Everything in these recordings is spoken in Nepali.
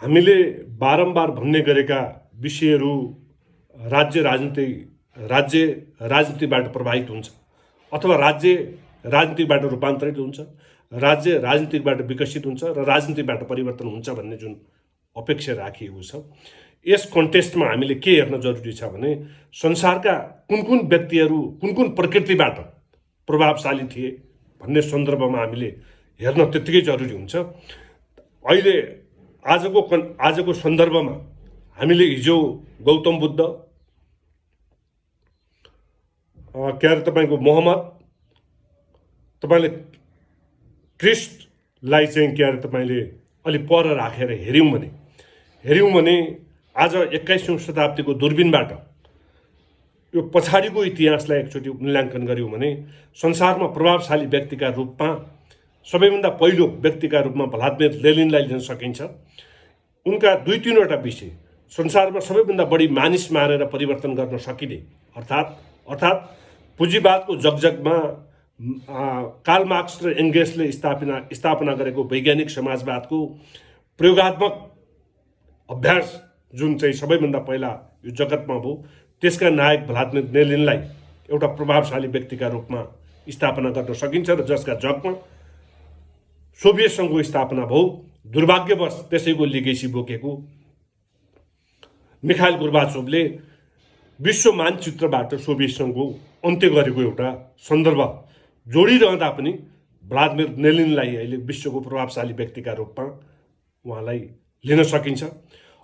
हामीले बारम्बार भन्ने गरेका विषयहरू राज्य राजनीतिबाट प्रभावित हुन्छ अथवा राज्य राजनीतिबाट रूपान्तरित हुन्छ, राज्य राजनीतिबाट विकसित हुन्छ र राजनीतिबाट परिवर्तन हुन्छ भन्ने जुन अपेक्षा राखिएको छ, यस कन्टेस्टमा हामीले के हेर्न जरुरी छ भने संसारका कुन व्यक्तिहरू कुन प्रकृतिबाट प्रभावशाली थिए भन्ने सन्दर्भमा हामीले हेर्न त्यत्तिकै जरुरी हुन्छ। अहिले आजको सन्दर्भमा हामीले हिजो गौतम बुद्ध, के अरे तपाईँको मोहम्मद, तपाईँले क्रिस्टलाई चाहिँ के अरे तपाईँले अलि पर राखेर हेऱ्यौँ भने आज 21औं शताब्दीको दूरबीनबाट यो पछाडिको इतिहासलाई एकचोटि मूल्याङ्कन गर्यौँ भने संसारमा प्रभावशाली व्यक्तिका रूपमा सबैभन्दा पहिलो व्यक्तिका रूपमा भ्लादिमिर लेनिनलाई लिन सकिन्छ। उनका 2-3वटा विषय संसारमा सबैभन्दा बढी मानिस मारेर परिवर्तन गर्न सकिने अर्थात् पुँजीवादको जगजगमा कार्ल मार्क्स र एङ्गेल्सले स्थापना गरेको वैज्ञानिक समाजवादको प्रयोगात्मक अभ्यास जुन चाहिँ सबैभन्दा पहिला यो जगतमा भयो, त्यसका नायक भ्लादिमिर लेनिनलाई एउटा प्रभावशाली व्यक्तिका रूपमा स्थापना गर्न सकिन्छ र जसका जगमा सोभियत सङ्घको स्थापना भयो। दुर्भाग्यवश त्यसैको लिगेसी बोकेको मिखाइल गोर्बाचोभले विश्व मानचित्रबाट सोभियत सङ्घको अन्त्य गरेको एउटा सन्दर्भ जोडिरहँदा पनि भ्लादिमिर लेनिनलाई अहिले विश्वको प्रभावशाली व्यक्तिका रूपमा उहाँलाई लिन सकिन्छ।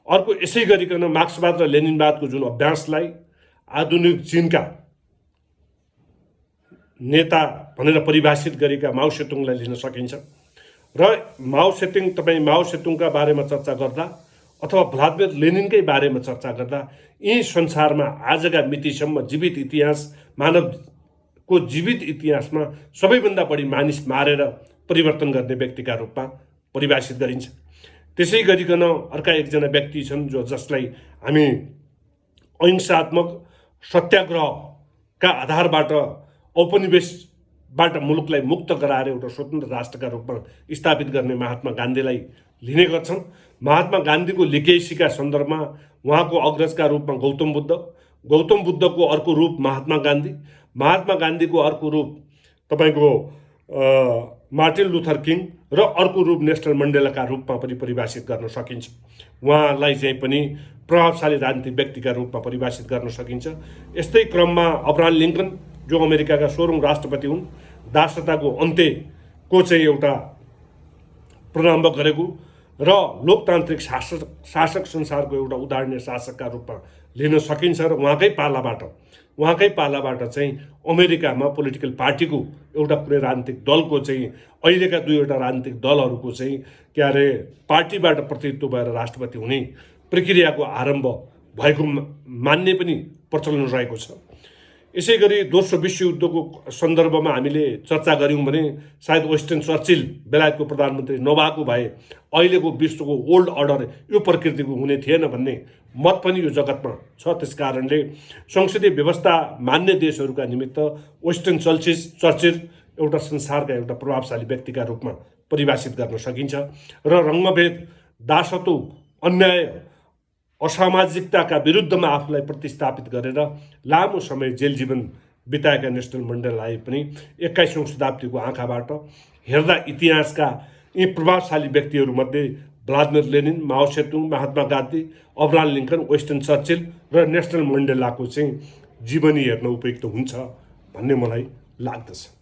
अर्को, यसै गरिकन मार्क्सवाद र लेनिनवादको जुन अभ्यासलाई आधुनिक चीनका नेता भनेर परिभाषित गरेका माओ सेतुङलाई लिन सकिन्छ र माओ सेतुङका बारेमा चर्चा गर्दा अथवा भ्लादिमिर लेनिनकै बारेमा चर्चा गर्दा यी संसारमा आजका मितिसम्म जीवित इतिहास, मानवको जीवित इतिहासमा सबैभन्दा बढी मानिस मारेर परिवर्तन गर्ने व्यक्तिका रूपमा परिभाषित गरिन्छ। त्यसै गरिकन अर्का एकजना व्यक्ति छन् जसलाई हामी अहिंसात्मक सत्याग्रहका आधारबाट औपनिवेशबाट मुलुकलाई मुक्त गराएर एउटा स्वतन्त्र राष्ट्रका रूपमा स्थापित गर्ने महात्मा गान्धीलाई लिने गर्छन्। महात्मा गान्धीको लिगेसीका सन्दर्भमा उहाँको अग्रजका रूपमा गौतम बुद्धको अर्को रूप महात्मा गान्धीको अर्को रूप तपाईँको मार्टिन लुथर किङ र अर्को रूप नेल्सन मण्डेलाका रूपमा पनि परिभाषित गर्न सकिन्छ। उहाँलाई चाहिँ पनि प्रभावशाली राजनीतिक व्यक्तिका रूपमा परिभाषित गर्न सकिन्छ। यस्तै क्रममा अब्राहम लिङ्कन जो अमेरिकाका 16औं राष्ट्रपति हुन्, दासताको अन्त्यको चाहिँ एउटा प्रारम्भ गरेको र लोकतान्त्रिक शासक संसारको एउटा उदाहरणीय शासकका रूपमा लिन सकिन्छ र उहाँकै पालाबाट चाहिँ अमेरिकामा पोलिटिकल पार्टीको एउटा कुनै राजनीतिक दलको चाहिँ अहिलेका 2वटा राजनीतिक दलहरूको चाहिँ के अरे पार्टीबाट प्रतिनिधित्व भएर राष्ट्रपति हुने प्रक्रियाको आरम्भ भएको मान्ने पनि प्रचलन रहेको छ। यसै गरी दोस्रो विश्वयुद्धको सन्दर्भमा हामीले चर्चा गऱ्यौँ भने सायद वेस्टन चर्चिल बेलायतको प्रधानमन्त्री नभएको भए अहिलेको विश्वको ओल्ड अर्डर यो प्रकृतिको हुने थिएन भन्ने मत पनि यो जगतमा छ। त्यसकारणले संसदीय व्यवस्था मान्ने देशहरूका निमित्त वेस्टन चर्चिल एउटा संसारका एउटा प्रभावशाली व्यक्तिका रूपमा परिभाषित गर्न सकिन्छ र रङ्गभेद, दासत्व, अन्याय, असामाजिकताका विरुद्धमा आफूलाई प्रतिस्थापित गरेर लामो समय जेल जीवन बिताएका नेल्सन मण्डेलालाई पनि 21औं शताब्दीको आँखाबाट हेर्दा इतिहासका यी प्रभावशाली व्यक्तिहरूमध्ये Vladimir Lenin, Mao Tse-tung, Mahatma Gandhi, Abraham Lincoln, Winston Churchill र नेल्सन मण्डेलाको चाहिँ जीवनी हेर्न उपयुक्त हुन्छ भन्ने मलाई लाग्दछ।